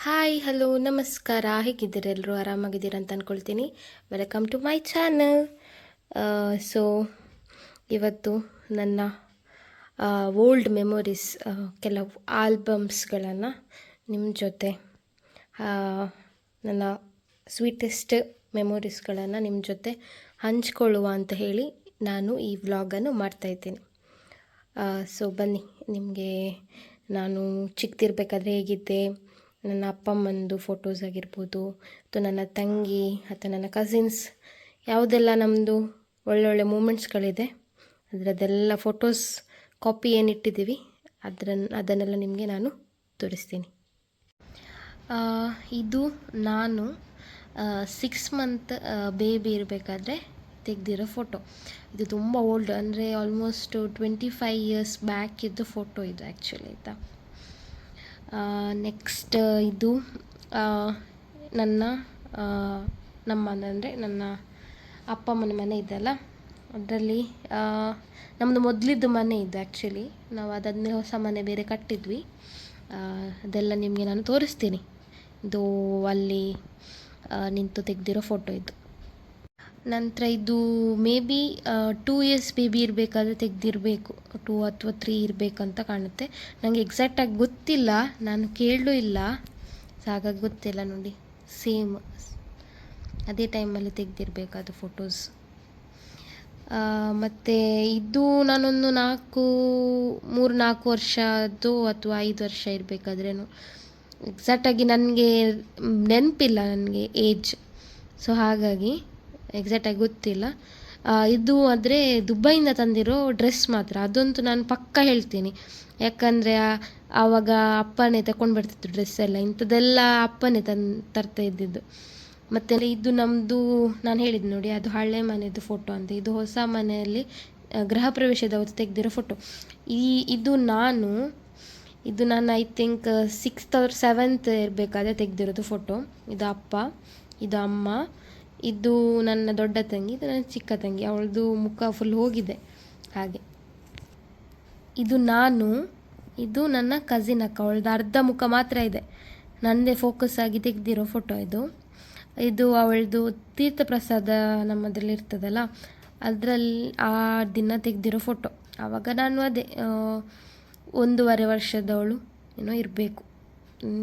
Hi hello ನಮಸ್ಕಾರ. ಹೇಗಿದ್ದೀರ ಎಲ್ಲರೂ? ಆರಾಮಾಗಿದ್ದೀರ ಅಂತ ಅಂದ್ಕೊಳ್ತೀನಿ. Welcome to my channel. So ಇವತ್ತು ನನ್ನ ಓಲ್ಡ್ ಮೆಮೊರೀಸ್, ಕೆಲವು ಆಲ್ಬಮ್ಸ್ಗಳನ್ನು ನಿಮ್ಮ ಜೊತೆ, ನನ್ನ ಸ್ವೀಟೆಸ್ಟ್ ಮೆಮೊರೀಸ್ಗಳನ್ನು ನಿಮ್ಮ ಜೊತೆ ಹಂಚ್ಕೊಳ್ಳುವ ಅಂತ ಹೇಳಿ ನಾನು ಈ ವ್ಲಾಗನ್ನು ಮಾಡ್ತಾಯಿದ್ದೀನಿ. ಸೊ ಬನ್ನಿ, ನಿಮಗೆ ನಾನು ಚಿಕ್ಕದಿರ್ಬೇಕಾದ್ರೆ ಹೇಗಿದ್ದೆ, ನನ್ನ ಅಪ್ಪ ಅಮ್ಮಂದು ಫೋಟೋಸ್ ಆಗಿರ್ಬೋದು, ಅಥವಾ ನನ್ನ ತಂಗಿ ಅಥವಾ ನನ್ನ ಕಸಿನ್ಸ್, ಯಾವುದೆಲ್ಲ ನಮ್ಮದು ಒಳ್ಳೊಳ್ಳೆ ಮೂಮೆಂಟ್ಸ್ಗಳಿದೆ ಅದರದ್ದೆಲ್ಲ ಫೋಟೋಸ್ ಕಾಪಿ ಏನಿಟ್ಟಿದ್ದೀವಿ ಅದನ್ನೆಲ್ಲ ನಿಮಗೆ ನಾನು ತೋರಿಸ್ತೀನಿ. ಇದು ನಾನು 6 ಮಂತ್ ಬೇಬಿ ಇರಬೇಕಾದ್ರೆ ತೆಗೆದಿರೋ ಫೋಟೋ. ಇದು ತುಂಬ ಓಲ್ಡ್, ಅಂದರೆ ಆಲ್ಮೋಸ್ಟ್ 25 ಇಯರ್ಸ್ ಬ್ಯಾಕ್ ಇದ್ದು ಫೋಟೋ ಇದು ಆ್ಯಕ್ಚುಲಿ, ಆಯಿತಾ. ನೆಕ್ಸ್ಟ್ ಇದು ನಮ್ಮ ಅಂದರೆ ನನ್ನ ಅಪ್ಪ ಅಮ್ಮನ ಮನೆ ಇದೆಯಲ್ಲ, ಅದರಲ್ಲಿ ನಮ್ಮದು ಮೊದಲಿದ್ದು ಮನೆ ಇದು ಆ್ಯಕ್ಚುಲಿ. ನಾವು ಅದಾದಮೇಲೆ ಹೊಸ ಮನೆ ಬೇರೆ ಕಟ್ಟಿದ್ವಿ. ಅದೆಲ್ಲ ನಿಮಗೆ ನಾನು ತೋರಿಸ್ತೀನಿ. ಇದು ಅಲ್ಲಿ ನಿಂತು ತೆಗೆದಿರೋ ಫೋಟೋ ಇದು. ನಂತರ ಇದು ಮೇ ಬಿ 2 ಇಯರ್ಸ್ ಬೇಬಿ ಇರಬೇಕಾದ್ರೆ ತೆಗೆದಿರಬೇಕು, 2 ಅಥವಾ 3 ಇರಬೇಕಂತ ಕಾಣುತ್ತೆ. ನನಗೆ ಎಕ್ಸಾಕ್ಟಾಗಿ ಗೊತ್ತಿಲ್ಲ, ನಾನು ಕೇಳಲೂ ಇಲ್ಲ, ಸೊ ಹಾಗಾಗಿ ಗೊತ್ತಿಲ್ಲ. ನೋಡಿ, ಸೇಮ್ ಅದೇ ಟೈಮಲ್ಲಿ ತೆಗೆದಿರಬೇಕಾದ ಫೋಟೋಸ್. ಮತ್ತು ಇದು ನಾನೊಂದು 3-4 ವರ್ಷದ್ದು ಅಥವಾ 5 ವರ್ಷ ಇರಬೇಕಾದ್ರೇನು, ಎಕ್ಸಾಕ್ಟಾಗಿ ನನಗೆ ನೆನಪಿಲ್ಲ, ನನಗೆ ಏಜ್. ಸೊ ಹಾಗಾಗಿ ಎಕ್ಸಾಕ್ಟಾಗಿ ಗೊತ್ತಿಲ್ಲ. ಇದು ಆದರೆ ದುಬೈಯಿಂದ ತಂದಿರೋ ಡ್ರೆಸ್ ಮಾತ್ರ, ಅದಂತೂ ನಾನು ಪಕ್ಕ ಹೇಳ್ತೀನಿ. ಯಾಕಂದರೆ ಆವಾಗ ಅಪ್ಪನೇ ತಗೊಂಡು ಬರ್ತಿತ್ತು ಡ್ರೆಸ್ ಎಲ್ಲ, ಇಂಥದ್ದೆಲ್ಲ ಅಪ್ಪನೇ ತರ್ತಾ ಇದ್ದಿದ್ದು. ಮತ್ತು ಇದು ನಮ್ಮದು, ನಾನು ಹೇಳಿದ್ದು ನೋಡಿ, ಅದು ಹಳೆ ಮನೆಯದು ಫೋಟೋ ಅಂತ. ಇದು ಹೊಸ ಮನೆಯಲ್ಲಿ ಗೃಹ ಪ್ರವೇಶದ ಹೊತ್ತು ತೆಗೆದಿರೋ ಫೋಟೋ. ಇದು ನಾನು I think 6th or 7th ಇರಬೇಕಾದ್ರೆ ತೆಗೆದಿರೋದು ಫೋಟೋ. ಇದು ಅಪ್ಪ, ಇದು ಅಮ್ಮ, ಇದು ನನ್ನ ದೊಡ್ಡ ತಂಗಿ, ಇದು ನನ್ನ ಚಿಕ್ಕ ತಂಗಿ. ಅವಳದು ಮುಖ ಫುಲ್ ಹೋಗಿದೆ ಹಾಗೆ. ಇದು ನಾನು, ಇದು ನನ್ನ ಕಸಿನ್ ಅಕ್ಕ, ಅವಳದು ಅರ್ಧ ಮುಖ ಮಾತ್ರ ಇದೆ, ನನ್ನದೇ ಫೋಕಸ್ ಆಗಿ ತೆಗೆದಿರೋ ಫೋಟೋ ಇದು. ಇದು ಅವಳದು ತೀರ್ಥಪ್ರಸಾದ ನಮ್ಮದ್ರಲ್ಲಿ ಇರ್ತದಲ್ಲ, ಅದರಲ್ಲಿ ಆ ದಿನ ತೆಗೆದಿರೋ ಫೋಟೋ. ಆವಾಗ ನಾನು ಅದೇ 1.5 ವರ್ಷದವಳು ಏನೋ ಇರಬೇಕು,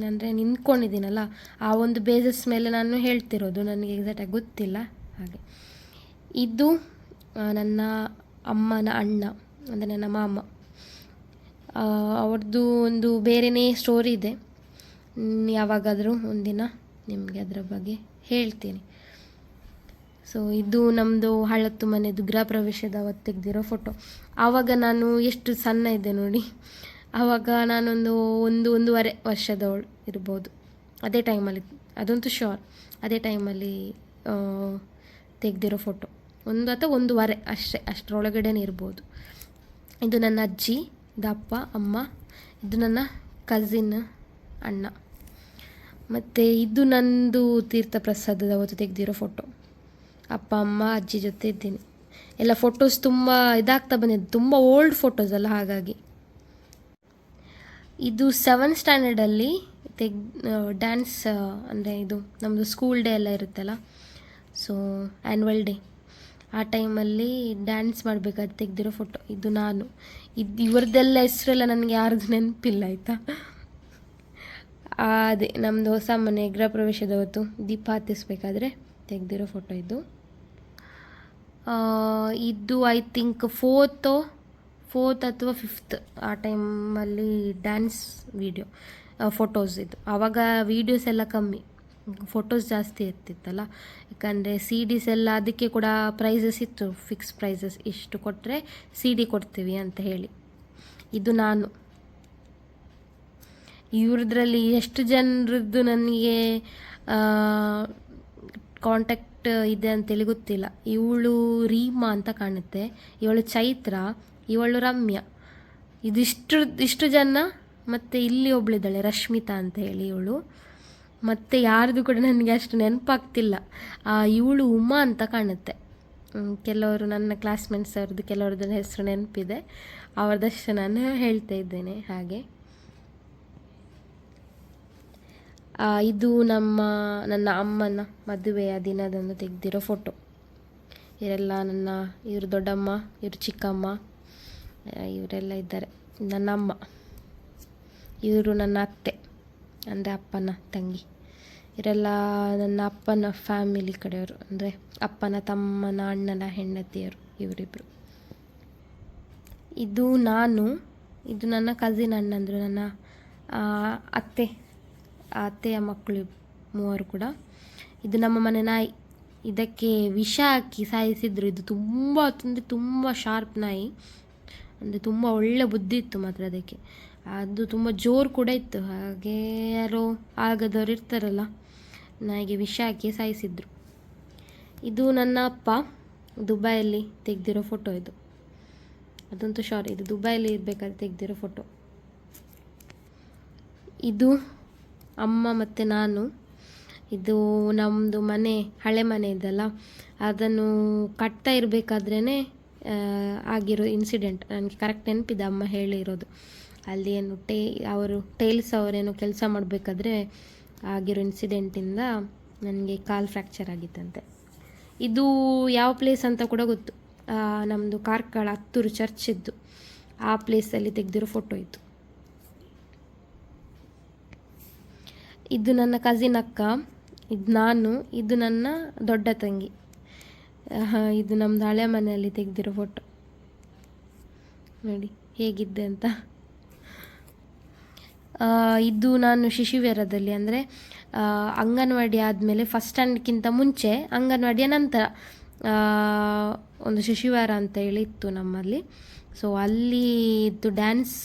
ಅಂದರೆ ನಿಂತ್ಕೊಂಡಿದ್ದೀನಲ್ಲ, ಆ ಒಂದು ಬೇಸಸ್ ಮೇಲೆ ನಾನು ಹೇಳ್ತಿರೋದು, ನನಗೆ ಎಕ್ಸಾಕ್ಟಾಗಿ ಗೊತ್ತಿಲ್ಲ ಹಾಗೆ. ಇದು ನನ್ನ ಅಮ್ಮನ ಅಣ್ಣ, ಅಂದರೆ ನನ್ನ ಮಾಮ. ಅವ್ರದ್ದು ಒಂದು ಬೇರೆಯೇ ಸ್ಟೋರಿ ಇದೆ, ಯಾವಾಗಾದರೂ ಒಂದಿನ ನಿಮಗೆ ಅದರ ಬಗ್ಗೆ ಹೇಳ್ತೀನಿ. ಸೊ ಇದು ನಮ್ಮದು ಹಳತ್ತು ಮನೆಯದು ಗೃಹ ಪ್ರವೇಶದ ಅವತ್ತು ತೆಗೆದಿರೋ ಫೋಟೋ. ಆವಾಗ ನಾನು ಎಷ್ಟು ಸಣ್ಣ ಇದ್ದೆ ನೋಡಿ, ಆವಾಗ ನಾನೊಂದು 1.5 ವರ್ಷದವಳು ಇರ್ಬೋದು. ಅದೇ ಟೈಮಲ್ಲಿ, ಅದಂತೂ ಶ್ಯೂರ್, ಅದೇ ಟೈಮಲ್ಲಿ ತೆಗೆದಿರೋ ಫೋಟೋ. 1 ಅಥವಾ 1.5 ಅಷ್ಟೇ, ಅಷ್ಟರೊಳಗಡೆನೇ ಇರ್ಬೋದು. ಇದು ನನ್ನ ಅಜ್ಜಿ, ಇದು ಅಪ್ಪ ಅಮ್ಮ, ಇದು ನನ್ನ ಕಸಿನ್ ಅಣ್ಣ. ಮತ್ತು ಇದು ನಂದು ತೀರ್ಥಪ್ರಸಾದದ ಅವತ್ತು ತೆಗೆದಿರೋ ಫೋಟೋ. ಅಪ್ಪ ಅಮ್ಮ ಅಜ್ಜಿ ಜೊತೆ ಇದ್ದೀನಿ. ಎಲ್ಲ ಫೋಟೋಸ್ ತುಂಬ ಇದಾಗ್ತಾ ಬಂದಿದ್ದು, ತುಂಬ ಓಲ್ಡ್ ಫೋಟೋಸ್ ಅಲ್ಲ, ಹಾಗಾಗಿ. ಇದು 7th ಸ್ಟ್ಯಾಂಡರ್ಡಲ್ಲಿ ಡ್ಯಾನ್ಸ್, ಅಂದರೆ ಇದು ನಮ್ಮದು ಸ್ಕೂಲ್ ಡೇ ಎಲ್ಲ ಇರುತ್ತಲ್ಲ, ಸೊ ಆ್ಯನ್ವಲ್ ಡೇ, ಆ ಟೈಮಲ್ಲಿ ಡ್ಯಾನ್ಸ್ ಮಾಡಬೇಕಾದ್ರೆ ತೆಗೆದಿರೋ ಫೋಟೋ. ಇದು ನಾನು. ಇವ್ರದ್ದೆಲ್ಲ ಹೆಸರೆಲ್ಲ ನನಗೆ ಯಾರ್ದು ನೆನಪಿಲ್ಲ, ಆಯಿತಾ. ಅದೇ ನಮ್ಮದು ಹೊಸ ಮನೆ ಗೃಹ ಪ್ರವೇಶದ ಹೊತ್ತು ದೀಪ ಹತ್ತಿಸ್ಬೇಕಾದ್ರೆ ತೆಗೆದಿರೋ ಫೋಟೋ ಇದು. ಇದು ಐ ಥಿಂಕ್ 4th ಅಥವಾ 5th, ಆ ಟೈಮಲ್ಲಿ ಡ್ಯಾನ್ಸ್ ಫೋಟೋಸ್ ಇದು. ಆವಾಗ ವೀಡಿಯೋಸ್ ಎಲ್ಲ ಕಮ್ಮಿ, ಫೋಟೋಸ್ ಜಾಸ್ತಿ ಇರ್ತಿತ್ತಲ್ಲ, ಯಾಕಂದರೆ CDs ಎಲ್ಲ, ಅದಕ್ಕೆ ಕೂಡ ಪ್ರೈಸಸ್ ಇತ್ತು, ಫಿಕ್ಸ್ ಪ್ರೈಸಸ್, ಇಷ್ಟು ಕೊಟ್ಟರೆ CD ಕೊಡ್ತೀವಿ ಅಂತ ಹೇಳಿ. ಇದು ನಾನು. ಇವ್ರದ್ರಲ್ಲಿ ಎಷ್ಟು ಜನರದ್ದು ನನಗೆ ಕಾಂಟ್ಯಾಕ್ಟ್ ಇದೆ ಅಂತೇಳಿ ಗೊತ್ತಿಲ್ಲ. ಇವಳು ರೀಮಾ ಅಂತ ಕಾಣುತ್ತೆ, ಇವಳು ಚೈತ್ರ, ಇವಳು ರಮ್ಯಾ, ಇಷ್ಟು ಜನ. ಮತ್ತು ಇಲ್ಲಿ ಒಬ್ಳಿದ್ದಾಳೆ ರಶ್ಮಿತಾ ಅಂತ ಹೇಳಿ ಇವಳು. ಮತ್ತು ಯಾರ್ದು ಕೂಡ ನನಗೆ ಅಷ್ಟು ನೆನಪಾಗ್ತಿಲ್ಲ. ಇವಳು ಉಮಾ ಅಂತ ಕಾಣುತ್ತೆ. ಕೆಲವರು ನನ್ನ ಕ್ಲಾಸ್ಮೇಟ್ಸ್ ಅವ್ರದ್ದು ಕೆಲವ್ರದ್ದು ಹೆಸರು ನೆನಪಿದೆ, ಅವ್ರದ್ದಷ್ಟು ನಾನು ಹೇಳ್ತಾ ಇದ್ದೇನೆ ಹಾಗೆ. ಇದು ನನ್ನ ಅಮ್ಮನ ಮದುವೆಯ ದಿನದಂದು ತೆಗೆದಿರೋ ಫೋಟೋ. ಇವರೆಲ್ಲ ಇವರು ದೊಡ್ಡಮ್ಮ, ಇವರು ಚಿಕ್ಕಮ್ಮ, ಇವರೆಲ್ಲ ಇದ್ದಾರೆ. ನನ್ನ ಅಮ್ಮ, ಇವರು ನನ್ನ ಅತ್ತೆ ಅಂದರೆ ಅಪ್ಪನ ತಂಗಿ. ಇವರೆಲ್ಲ ನನ್ನ ಅಪ್ಪನ ಫ್ಯಾಮಿಲಿ ಕಡೆಯವರು, ಅಂದರೆ ಅಪ್ಪನ ತಮ್ಮನ ಅಣ್ಣನ ಹೆಂಡತಿಯರು ಇವರಿಬ್ಬರು. ಇದು ನನ್ನ ಕಸಿನ್ ಅಣ್ಣಂದರು, ನನ್ನ ಅತ್ತೆಯ ಮಕ್ಕಳು 3 ಕೂಡ. ಇದು ನಮ್ಮ ಮನೆ ನಾಯಿ. ಇದಕ್ಕೆ ವಿಷ ಹಾಕಿ ಸಾಯಿಸಿದ್ರು. ಇದು ತುಂಬ ಶಾರ್ಪ್ ನಾಯಿ, ಅಂದರೆ ತುಂಬ ಒಳ್ಳೆ ಬುದ್ಧಿ ಇತ್ತು ಮಾತ್ರ ಅದಕ್ಕೆ. ಅದು ತುಂಬ ಜೋರು ಕೂಡ ಇತ್ತು. ಹಾಗೆ ಯಾರೋ ಆಗದವ್ರು ಇರ್ತಾರಲ್ಲ, ನಾಯಿಗೆ ವಿಷ ಹಾಕಿ ಸಾಯಿಸಿದ್ರು. ಇದು ನನ್ನ ಅಪ್ಪ ದುಬೈಯಲ್ಲಿ ತೆಗೆದಿರೋ ಫೋಟೋ. ಅದಂತೂ ಶಾರಿ, ಇದು ದುಬೈಯಲ್ಲಿ ಇರಬೇಕಾದ್ರೆ ತೆಗೆದಿರೋ ಫೋಟೋ. ಇದು ಅಮ್ಮ ಮತ್ತು ನಾನು. ಇದು ನಮ್ಮದು ಮನೆ, ಹಳೆ ಮನೆ ಇದಲ್ಲ, ಅದನ್ನು ಕಟ್ತಾ ಇರಬೇಕಾದ್ರೇ ಆಗಿರೋ ಇನ್ಸಿಡೆಂಟ್. ನನಗೆ ಕರೆಕ್ಟ್ ನೆನಪಿದೆ ಅಮ್ಮ ಹೇಳಿರೋದು. ಅಲ್ಲಿ ಏನು ಟೈಲ್ಸ್ ಅವರೇನು ಕೆಲಸ ಮಾಡಬೇಕಾದ್ರೆ ಆಗಿರೋ ಇನ್ಸಿಡೆಂಟಿಂದ ನನಗೆ ಕಾಲು ಫ್ರ್ಯಾಕ್ಚರ್ ಆಗಿತ್ತಂತೆ. ಇದು ಯಾವ ಪ್ಲೇಸ್ ಅಂತ ಕೂಡ ಗೊತ್ತು. ನಮ್ಮದು ಕಾರ್ಕಳ ಹತ್ತೂರು ಚರ್ಚ್ ಇದ್ದು, ಆ ಪ್ಲೇಸಲ್ಲಿ ತೆಗೆದಿರೋ ಫೋಟೋ ಇದು. ಇದು ನನ್ನ ಕಸಿನ್ ಅಕ್ಕ, ಇದು ನಾನು, ಇದು ನನ್ನ ದೊಡ್ಡ ತಂಗಿ. ಇದು ನಮ್ಮದು ಹಳೆ ಮನೆಯಲ್ಲಿ ತೆಗೆದಿರೋ ಫೋಟೋ. ನೋಡಿ ಹೇಗಿದ್ದೆ ಅಂತ. ಇದು ನಾನು ಶಿಶುವಿಹಾರದಲ್ಲಿ, ಅಂದರೆ ಅಂಗನವಾಡಿ ಆದಮೇಲೆ ಫಸ್ಟ್ ಸ್ಟ್ಯಾಂಡರ್ಡ್ಗಿಂತ ಮುಂಚೆ ಅಂಗನವಾಡಿಯ ನಂತರ ಒಂದು ಶಿಶುವಿಹಾರ ಅಂತ ಹೇಳಿ ಇತ್ತು ನಮ್ಮಲ್ಲಿ. ಸೊ ಅಲ್ಲಿ ಇದು ಡ್ಯಾನ್ಸ್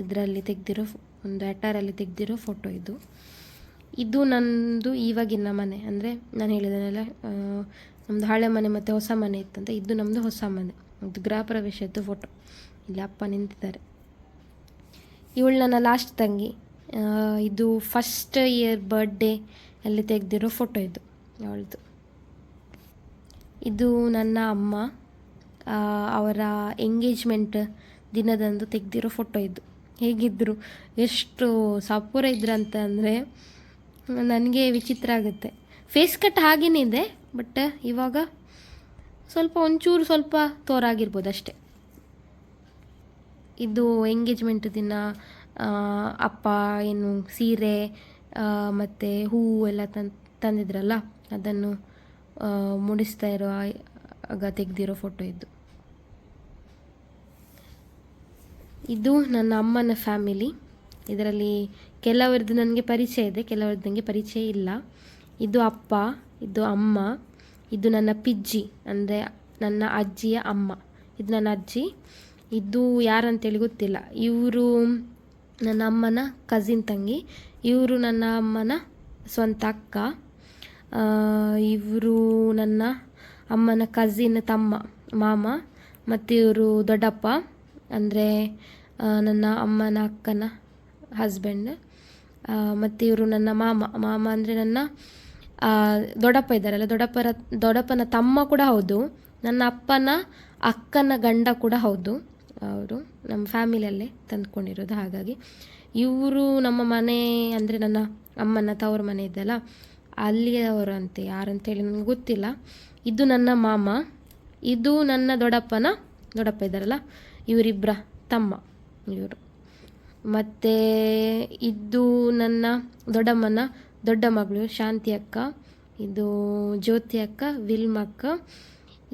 ಇದರಲ್ಲಿ ತೆಗೆದಿರೋ ಒಂದು ಅಟ್ಟಾರಲ್ಲಿ ತೆಗೆದಿರೋ ಫೋಟೋ ಇದು. ಇದು ನನ್ನದು ಇವಾಗಿನ ಮನೆ, ಅಂದರೆ ನಾನು ಹೇಳಿದೆನಲ್ಲ ನಮ್ಮದು ಹಳೆ ಮನೆ ಮತ್ತು ಹೊಸ ಮನೆ ಇತ್ತಂತ. ಇದು ನಮ್ಮದು ಹೊಸ ಮನೆ. ಇದು ಗೃಹ ಪ್ರವೇಶದ್ದು ಫೋಟೋ. ಇಲ್ಲಿ ಅಪ್ಪ ನಿಂತಿದ್ದಾರೆ. ಇವಳು ನನ್ನ ಲಾಸ್ಟ್ ತಂಗಿ. ಇದು ಫಸ್ಟ್ ಇಯರ್ ಬರ್ಡೇ ಅಲ್ಲಿ ತೆಗೆದಿರೋ ಫೋಟೋ ಇದು ಅವಳದು. ಇದು ನನ್ನ ಅಮ್ಮ, ಅವರ ಎಂಗೇಜ್ಮೆಂಟ್ ದಿನದಂದು ತೆಗೆದಿರೋ ಫೋಟೋ ಇದು. ಹೇಗಿದ್ದರು, ಎಷ್ಟು ಸಪೂರ ಇದ್ರಂತ ಅಂದರೆ ನನಗೆ ವಿಚಿತ್ರ ಆಗುತ್ತೆ. ಫೇಸ್ ಕಟ್ ಹಾಗೇನೇ ಇದೆ, ಬಟ್ ಇವಾಗ ಒಂಚೂರು ಸ್ವಲ್ಪ ತೋರಾಗಿರ್ಬೋದು ಅಷ್ಟೆ. ಇದು ಎಂಗೇಜ್ಮೆಂಟ್ ದಿನ ಅಪ್ಪ ಏನು ಸೀರೆ ಮತ್ತು ಹೂವು ಎಲ್ಲ ತಂದಿದ್ರಲ್ಲ, ಅದನ್ನು ಮುಡಿಸ್ತಾ ಇರೋ ಆಗ ತೆಗೆದಿರೋ ಫೋಟೋ ಇದು. ಇದು ನನ್ನ ಅಮ್ಮನ ಫ್ಯಾಮಿಲಿ. ಇದರಲ್ಲಿ ಕೆಲವರದ್ದು ನನಗೆ ಪರಿಚಯ ಇದೆ, ಕೆಲವರದ್ದು ನನಗೆ ಪರಿಚಯ ಇಲ್ಲ. ಇದು ಅಪ್ಪ, ಇದು ಅಮ್ಮ, ಇದು ನನ್ನ ಪಿಜ್ಜಿ ಅಂದರೆ ನನ್ನ ಅಜ್ಜಿಯ ಅಮ್ಮ. ಇದು ನನ್ನ ಅಜ್ಜಿ. ಇದು ಯಾರಂತೇಳಿ ಗೊತ್ತಿಲ್ಲ. ಇವರು ನನ್ನ ಅಮ್ಮನ ಕಸಿನ್ ತಂಗಿ, ಇವರು ನನ್ನ ಅಮ್ಮನ ಸ್ವಂತ ಅಕ್ಕ, ಇವರು ನನ್ನ ಅಮ್ಮನ ಕಸಿನ್ ತಮ್ಮ ಮಾಮ, ಮತ್ತು ಇವರು ದೊಡ್ಡಪ್ಪ ಅಂದರೆ ನನ್ನ ಅಮ್ಮನ ಅಕ್ಕನ ಹಸ್ಬೆಂಡ್, ಮತ್ತು ಇವರು ನನ್ನ ಮಾಮ ಅಂದರೆ ನನ್ನ ದೊಡ್ಡಪ್ಪ ಇದ್ದಾರಲ್ಲ, ದೊಡ್ಡಪ್ಪನ ತಮ್ಮ ಕೂಡ ಹೌದು, ನನ್ನ ಅಪ್ಪನ ಅಕ್ಕನ ಗಂಡ ಕೂಡ ಹೌದು. ಅವರು ನಮ್ಮ ಫ್ಯಾಮಿಲಿಯಲ್ಲೇ ತಂದ್ಕೊಂಡಿರೋದು. ಹಾಗಾಗಿ ಇವರು ನಮ್ಮ ಮನೆ ಅಂದರೆ ನನ್ನ ಅಮ್ಮನ ತವರು ಮನೆ ಇದ್ದಲ್ಲ, ಅಲ್ಲಿಯವರು ಅಂತೆ, ಯಾರಂತೇಳಿ ನನಗೆ ಗೊತ್ತಿಲ್ಲ. ಇದು ನನ್ನ ಮಾಮ, ಇದು ನನ್ನ ದೊಡ್ಡಪ್ಪ ಇದ್ದಾರಲ್ಲ, ಇವರಿಬ್ಬರ ತಮ್ಮ ಇವರು. ಮತ್ತು ಇದು ನನ್ನ ದೊಡ್ಡಮ್ಮನ ದೊಡ್ಡ ಮಗಳು ಶಾಂತಿ ಅಕ್ಕ, ಇದು ಜ್ಯೋತಿ ಅಕ್ಕ, ವಿಲ್ಮ ಅಕ್ಕ.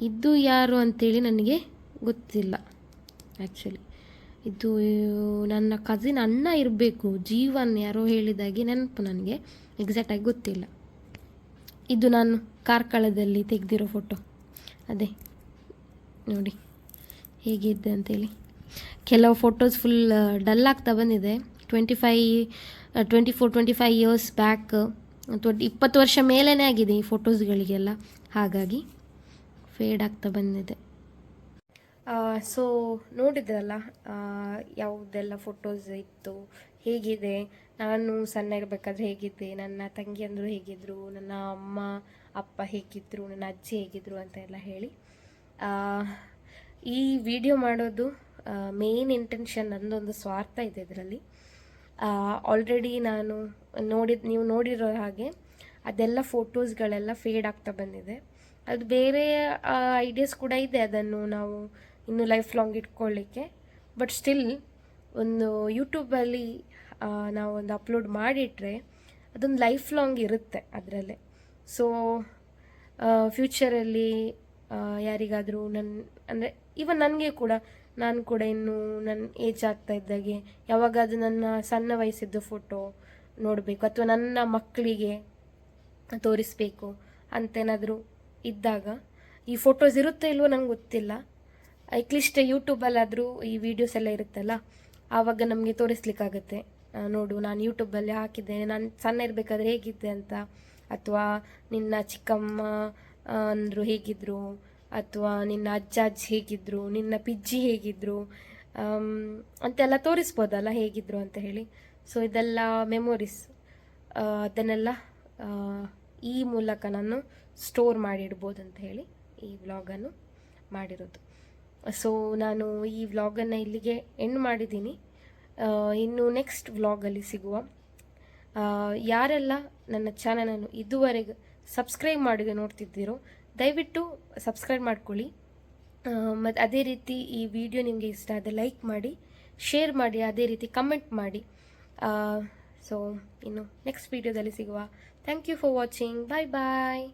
ಇದು ಯಾರು ಅಂತೇಳಿ ನನಗೆ ಗೊತ್ತಿಲ್ಲ ಆ್ಯಕ್ಚುಲಿ. ಇದು ನನ್ನ ಕಸಿನ್ ಅಣ್ಣ ಇರಬೇಕು, ಜೀವನ್ ಯಾರೋ ಹೇಳಿದಾಗೆ ನೆನಪು, ನನಗೆ ಎಕ್ಸಾಕ್ಟಾಗಿ ಗೊತ್ತಿಲ್ಲ. ಇದು ನಾನು ಕಾರ್ಕಳದಲ್ಲಿ ತೆಗೆದಿರೋ ಫೋಟೋ. ಅದೇ ನೋಡಿ ಹೇಗಿದ್ದೆ ಅಂತೇಳಿ. ಕೆಲವು ಫೋಟೋಸ್ ಫುಲ್ ಡಲ್ ಆಗ್ತಾ ಬಂದಿದೆ. 24-25 ಇಯರ್ಸ್ ಬ್ಯಾಕ್, 20 ವರ್ಷ ಮೇಲೇ ಆಗಿದೆ ಈ ಫೋಟೋಸ್ಗಳಿಗೆಲ್ಲ, ಹಾಗಾಗಿ ಫೇಡ್ ಆಗ್ತಾ ಬಂದಿದೆ. ಸೊ ನೋಡಿದ್ರಲ್ಲ ಯಾವುದೆಲ್ಲ ಫೋಟೋಸ್ ಇತ್ತು, ಹೇಗಿದೆ, ನಾನು ಸಣ್ಣ ಇರಬೇಕಾದ್ರೆ ಹೇಗಿದ್ದೆ, ನನ್ನ ತಂಗಿಯಂದರು ಹೇಗಿದ್ದರು, ನನ್ನ ಅಮ್ಮ ಅಪ್ಪ ಹೇಗಿದ್ದರು, ನನ್ನ ಅಜ್ಜಿ ಹೇಗಿದ್ದರು ಅಂತ ಎಲ್ಲ ಹೇಳಿ. ಈ ವಿಡಿಯೋ ಮಾಡೋದು ಮೇನ್ ಇಂಟೆನ್ಷನ್, ನನ್ನದೊಂದು ಸ್ವಾರ್ಥ ಇದೆ ಇದರಲ್ಲಿ. ಆಲ್ರೆಡಿ ನಾನು ನೀವು ನೋಡಿರೋ ಹಾಗೆ ಅದೆಲ್ಲ ಫೋಟೋಸ್ಗಳೆಲ್ಲ ಫೇಡ್ ಆಗ್ತಾ ಬಂದಿದೆ. ಅದು ಬೇರೆ ಐಡಿಯಾಸ್ ಕೂಡ ಇದೆ ಅದನ್ನು ನಾವು ಇನ್ನೂ ಲೈಫ್ ಲಾಂಗ್ ಇಟ್ಕೊಳ್ಳಿಕ್ಕೆ. ಬಟ್ ಸ್ಟಿಲ್ ಒಂದು ಯೂಟ್ಯೂಬಲ್ಲಿ ನಾವೊಂದು ಅಪ್ಲೋಡ್ ಮಾಡಿಟ್ರೆ ಅದೊಂದು ಲೈಫ್ ಲಾಂಗ್ ಇರುತ್ತೆ ಅದರಲ್ಲೇ. ಸೊ ಫ್ಯೂಚರಲ್ಲಿ ಯಾರಿಗಾದರೂ ಅಂದರೆ ಈವನ್ ನನಗೆ ಕೂಡ, ನಾನು ಕೂಡ ಇನ್ನೂ ನನ್ನ ಏಜ್ ಆಗ್ತಾ ಇದ್ದಾಗೆ ಯಾವಾಗಾದರೂ ನನ್ನ ಸಣ್ಣ ವಯಸ್ಸಿದ್ದು ಫೋಟೋ ನೋಡಬೇಕು ಅಥವಾ ನನ್ನ ಮಕ್ಕಳಿಗೆ ತೋರಿಸಬೇಕು ಅಂತೇನಾದರೂ ಇದ್ದಾಗ ಈ ಫೋಟೋಸ್ ಇರುತ್ತೋ ಇಲ್ವೋ ನಂಗೆ ಗೊತ್ತಿಲ್ಲ. ಅಟ್ಲೀಸ್ಟ್ ಯೂಟ್ಯೂಬಲ್ಲಾದರೂ ಈ ವಿಡಿಯೋಸ್ ಎಲ್ಲ ಇರುತ್ತಲ್ಲ, ಆವಾಗ ನಮಗೆ ತೋರಿಸ್ಲಿಕ್ಕಾಗತ್ತೆ. ನೋಡು, ನಾನು ಯೂಟ್ಯೂಬಲ್ಲಿ ಹಾಕಿದ್ದೇನೆ, ನಾನು ಸಣ್ಣ ಇರಬೇಕಾದ್ರೆ ಹೇಗಿದ್ದೆ ಅಂತ, ಅಥವಾ ನಿನ್ನ ಚಿಕ್ಕಮ್ಮ ಅಂದರು ಹೇಗಿದ್ದರು, ಅಥವಾ ನಿನ್ನ ಅಜ್ಜ ಅಜ್ಜಿ ಹೇಗಿದ್ದರು, ನಿನ್ನ ಪಿಜ್ಜಿ ಹೇಗಿದ್ದರು ಅಂತೆಲ್ಲ ತೋರಿಸ್ಬೋದಲ್ಲ ಹೇಗಿದ್ದರು ಅಂತ ಹೇಳಿ. ಸೊ ಇದೆಲ್ಲ ಮೆಮೊರೀಸ್, ಅದನ್ನೆಲ್ಲ ಈ ಮೂಲಕ ನಾನು ಸ್ಟೋರ್ ಮಾಡಿಡ್ಬೋದು ಅಂತ ಹೇಳಿ ಈ ವ್ಲಾಗನ್ನು ಮಾಡಿರೋದು. ಸೊ ನಾನು ಈ ವ್ಲಾಗನ್ನು ಇಲ್ಲಿಗೆ ಎಂಡ್ ಮಾಡಿದ್ದೀನಿ. ಇನ್ನು ನೆಕ್ಸ್ಟ್ ವ್ಲಾಗಲ್ಲಿ ಸಿಗುವ. ಯಾರೆಲ್ಲ ನನ್ನ ಚಾನಲನ್ನು ಇದುವರೆಗೆ ಸಬ್ಸ್ಕ್ರೈಬ್ ಮಾಡಿದೆ ನೋಡ್ತಿದ್ದೀರೋ ದಯವಿಟ್ಟು ಸಬ್ಸ್ಕ್ರೈಬ್ ಮಾಡ್ಕೊಳ್ಳಿ. ಮತ್ತು ಅದೇ ರೀತಿ ಈ ವಿಡಿಯೋ ನಿಮಗೆ ಇಷ್ಟ ಆದರೆ ಲೈಕ್ ಮಾಡಿ, ಶೇರ್ ಮಾಡಿ, ಅದೇ ರೀತಿ ಕಮೆಂಟ್ ಮಾಡಿ. ಸೊ ಇನ್ನು ನೆಕ್ಸ್ಟ್ ವಿಡಿಯೋದಲ್ಲಿ ಸಿಗುವ. Thank you for watching. Bye bye.